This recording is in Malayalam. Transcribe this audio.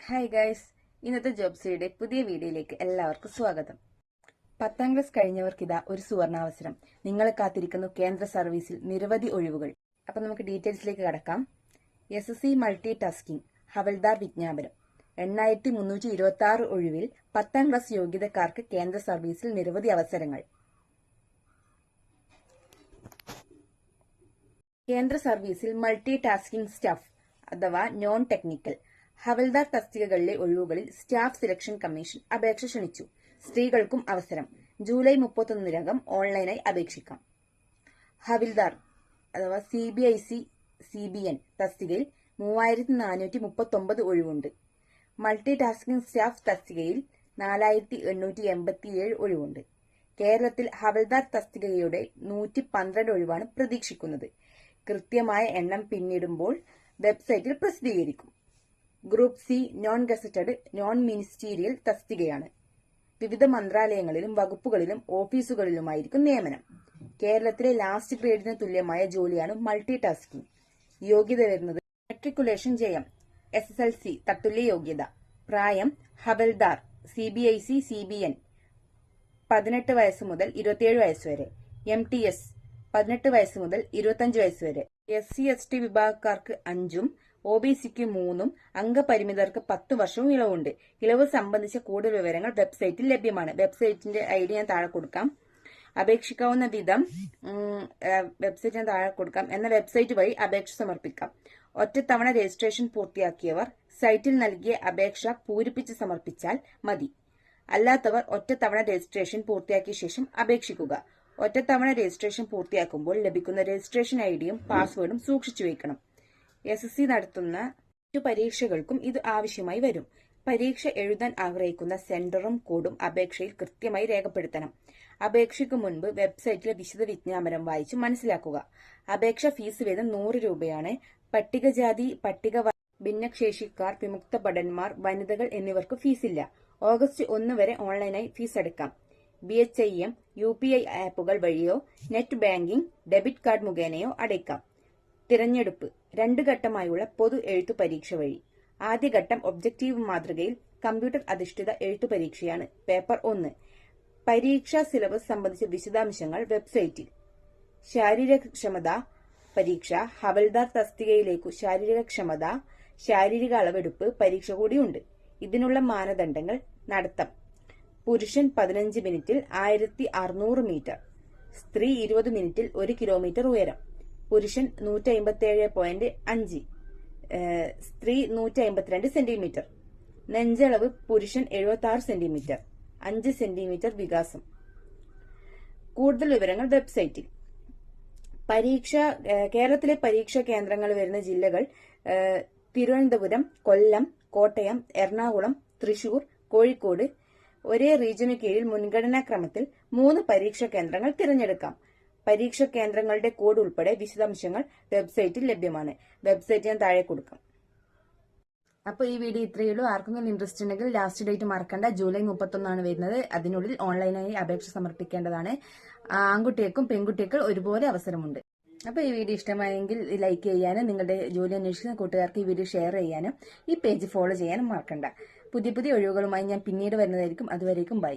ഹായ് ഗൈസ്, ഇന്നത്തെ ജോബ്സിയുടെ പുതിയ വീഡിയോയിലേക്ക് എല്ലാവർക്കും സ്വാഗതം. 10ാം ക്ലാസ് കഴിഞ്ഞവർക്കിതാ ഒരു സുവർണാവസരം. നിങ്ങളെ കാത്തിരിക്കുന്നു കേന്ദ്ര സർവീസിൽ നിരവധി ഒഴിവുകൾ. അപ്പം നമുക്ക് ഡീറ്റെയിൽസിലേക്ക് കടക്കാം. SSC മൾട്ടി ടാസ്കിംഗ് ഹവൽദാർ വിജ്ഞാപനം. 8326 ഒഴിവിൽ 10ാം ക്ലാസ് യോഗ്യതക്കാർക്ക് കേന്ദ്ര സർവീസിൽ നിരവധി അവസരങ്ങൾ. കേന്ദ്ര സർവീസിൽ മൾട്ടി ടാസ്കിംഗ് സ്റ്റാഫ് അഥവാ നോൺ ടെക്നിക്കൽ ഹവൽദാർ തസ്തികകളിലെ ഒഴിവുകളിൽ സ്റ്റാഫ് സെലക്ഷൻ കമ്മീഷൻ അപേക്ഷ ക്ഷണിച്ചു. സ്ത്രീകൾക്കും അവസരം. ജൂലൈ 31-നകം ഓൺലൈനായി അപേക്ഷിക്കാം. ഹവിൽദാർ അഥവാ CBIC CBN തസ്തികയിൽ 3439 ഒഴിവുണ്ട്. മൾട്ടി ടാസ്കിംഗ് സ്റ്റാഫ് തസ്തികയിൽ 4887 ഒഴിവുണ്ട്. കേരളത്തിൽ ഹവൽദാർ തസ്തികയുടെ 112 ഒഴിവാണ് പ്രതീക്ഷിക്കുന്നത്. കൃത്യമായ എണ്ണം പിന്നിടുമ്പോൾ വെബ്സൈറ്റിൽ പ്രസിദ്ധീകരിക്കും. Group C non gazetted non ministerial തസ്തികയാണ്. വിവിധ മന്ത്രാലയങ്ങളിലും വകുപ്പുകളിലും ഓഫീസുകളിലുമായിരിക്കും നിയമനം. കേരളത്തിലെ ലാസ്റ്റ് ഗ്രേഡിന് തുല്യമായ ജോലിയാണ് മൾട്ടി ടാസ്കിംഗ്. യോഗ്യത വരുന്നത് മെട്രിക്കുലേഷൻ ജയം, SSLC തത്തുല്യ യോഗ്യത. പ്രായം ഹവൽദാർ CBIC CBN 18 വയസ്സ് മുതൽ 27 വയസ്സ് വരെ. MTS 18 വയസ്സ് മുതൽ 25 വയസ്സ് വരെ. SC/ST വിഭാഗക്കാർക്ക് 5ഉം OBCക്ക് 3ഉം അംഗപരിമിതർക്ക് 10 വർഷവും ഇളവുണ്ട്. ഇളവ് സംബന്ധിച്ച കൂടുതൽ വിവരങ്ങൾ വെബ്സൈറ്റിൽ ലഭ്യമാണ്. വെബ്സൈറ്റിന്റെ ID ഞാൻ താഴെ കൊടുക്കാം. അപേക്ഷിക്കാവുന്ന വിധം വെബ്സൈറ്റ് ഞാൻ താഴെ കൊടുക്കാം. എന്ന വെബ്സൈറ്റ് വഴി അപേക്ഷ സമർപ്പിക്കാം. ഒറ്റത്തവണ രജിസ്ട്രേഷൻ പൂർത്തിയാക്കിയവർ സൈറ്റിൽ നൽകിയ അപേക്ഷ പൂരിപ്പിച്ച് സമർപ്പിച്ചാൽ മതി. അല്ലാത്തവർ ഒറ്റത്തവണ രജിസ്ട്രേഷൻ പൂർത്തിയാക്കിയ ശേഷം അപേക്ഷിക്കുക. ഒറ്റത്തവണ രജിസ്ട്രേഷൻ പൂർത്തിയാക്കുമ്പോൾ ലഭിക്കുന്ന രജിസ്ട്രേഷൻ IDയും പാസ്വേഡും സൂക്ഷിച്ചു വയ്ക്കണം. SSC നടത്തുന്ന മറ്റു പരീക്ഷകൾക്കും ഇത് ആവശ്യമായി വരും. പരീക്ഷ എഴുതാൻ ആഗ്രഹിക്കുന്ന സെന്ററും കോഡും അപേക്ഷയിൽ കൃത്യമായി രേഖപ്പെടുത്തണം. അപേക്ഷയ്ക്ക് മുൻപ് വെബ്സൈറ്റിലെ വിശദ വിജ്ഞാപനം വായിച്ച് മനസ്സിലാക്കുക. അപേക്ഷ ഫീസ് വീതം 100 രൂപയാണ്. പട്ടികജാതി, ഭിന്നശേഷിക്കാർ, വിമുക്ത ഭടന്മാർ, വനിതകൾ എന്നിവർക്ക് ഫീസില്ല. ഓഗസ്റ്റ് 1 വരെ ഓൺലൈനായി ഫീസ് അടയ്ക്കാം. BHIM UPI ആപ്പുകൾ വഴിയോ നെറ്റ് ബാങ്കിംഗ്, ഡെബിറ്റ് കാർഡ് മുഖേനയോ അടയ്ക്കാം. തിരഞ്ഞെടുപ്പ് 2 ഘട്ടമായുള്ള പൊതു എഴുത്തു പരീക്ഷ വഴി. ആദ്യഘട്ടം ഒബ്ജക്റ്റീവ് മാതൃകയിൽ കമ്പ്യൂട്ടർ അധിഷ്ഠിത എഴുത്തു പരീക്ഷയാണ്. പേപ്പർ 1. പരീക്ഷാ സിലബസ് സംബന്ധിച്ച വിശദാംശങ്ങൾ വെബ്സൈറ്റിൽ. ശാരീരികക്ഷമതാ പരീക്ഷ. ഹവൽദാർ തസ്തികയിലേക്കു ശാരീരികക്ഷമത, ശാരീരിക അളവെടുപ്പ് പരീക്ഷ കൂടിയുണ്ട്. ഇതിനുള്ള മാനദണ്ഡങ്ങൾ: നടത്തം. പുരുഷൻ 15 മിനിറ്റിൽ 1600 മീറ്റർ, സ്ത്രീ 20 മിനിറ്റിൽ 1 കിലോമീറ്റർ ഉയരം. പുരുഷൻ 157.5, സ്ത്രീ 152 സെന്റിമീറ്റർ. നെഞ്ചളവ് പുരുഷൻ 76 സെന്റിമീറ്റർ, 5 സെന്റിമീറ്റർ വികാസം. കൂടുതൽ വിവരങ്ങൾ വെബ്സൈറ്റിൽ. കേരളത്തിലെ പരീക്ഷാ കേന്ദ്രങ്ങൾ വരുന്ന ജില്ലകൾ തിരുവനന്തപുരം, കൊല്ലം, കോട്ടയം, എറണാകുളം, തൃശൂർ, കോഴിക്കോട്. ഒരേ റീജിയനു കീഴിൽ മുൻഗണനാ ക്രമത്തിൽ 3 പരീക്ഷാ കേന്ദ്രങ്ങൾ തിരഞ്ഞെടുക്കാം. പരീക്ഷാ കേന്ദ്രങ്ങളുടെ കോഡ് ഉൾപ്പെടെ വിശദാംശങ്ങൾ വെബ്സൈറ്റിൽ ലഭ്യമാണ്. വെബ്സൈറ്റ് ഞാൻ താഴെ കൊടുക്കാം. അപ്പോൾ ഈ വീഡിയോ ഇത്രയേ ഉള്ളൂ. ആർക്കെങ്കിലും ഇൻട്രസ്റ്റ് ഉണ്ടെങ്കിൽ ലാസ്റ്റ് ഡേറ്റ് മറക്കണ്ട. ജൂലൈ 31 വരുന്നത്. അതിനുള്ളിൽ ഓൺലൈനായി അപേക്ഷ സമർപ്പിക്കേണ്ടതാണ്. ആൺകുട്ടികൾക്കും പെൺകുട്ടികൾക്കും ഒരുപോലെ അവസരമുണ്ട്. അപ്പോൾ ഈ വീഡിയോ ഇഷ്ടമായെങ്കിൽ ലൈക്ക് ചെയ്യാനും നിങ്ങളുടെ ജോലി അന്വേഷിക്കുന്ന കൂട്ടുകാർക്ക് ഈ വീഡിയോ ഷെയർ ചെയ്യാനും ഈ പേജ് ഫോളോ ചെയ്യാനും മറക്കണ്ട. പുതിയ ഒഴിവുകളുമായി ഞാൻ പിന്നീട് വരുന്നതായിരിക്കും. അതുവരേക്കും ബൈ.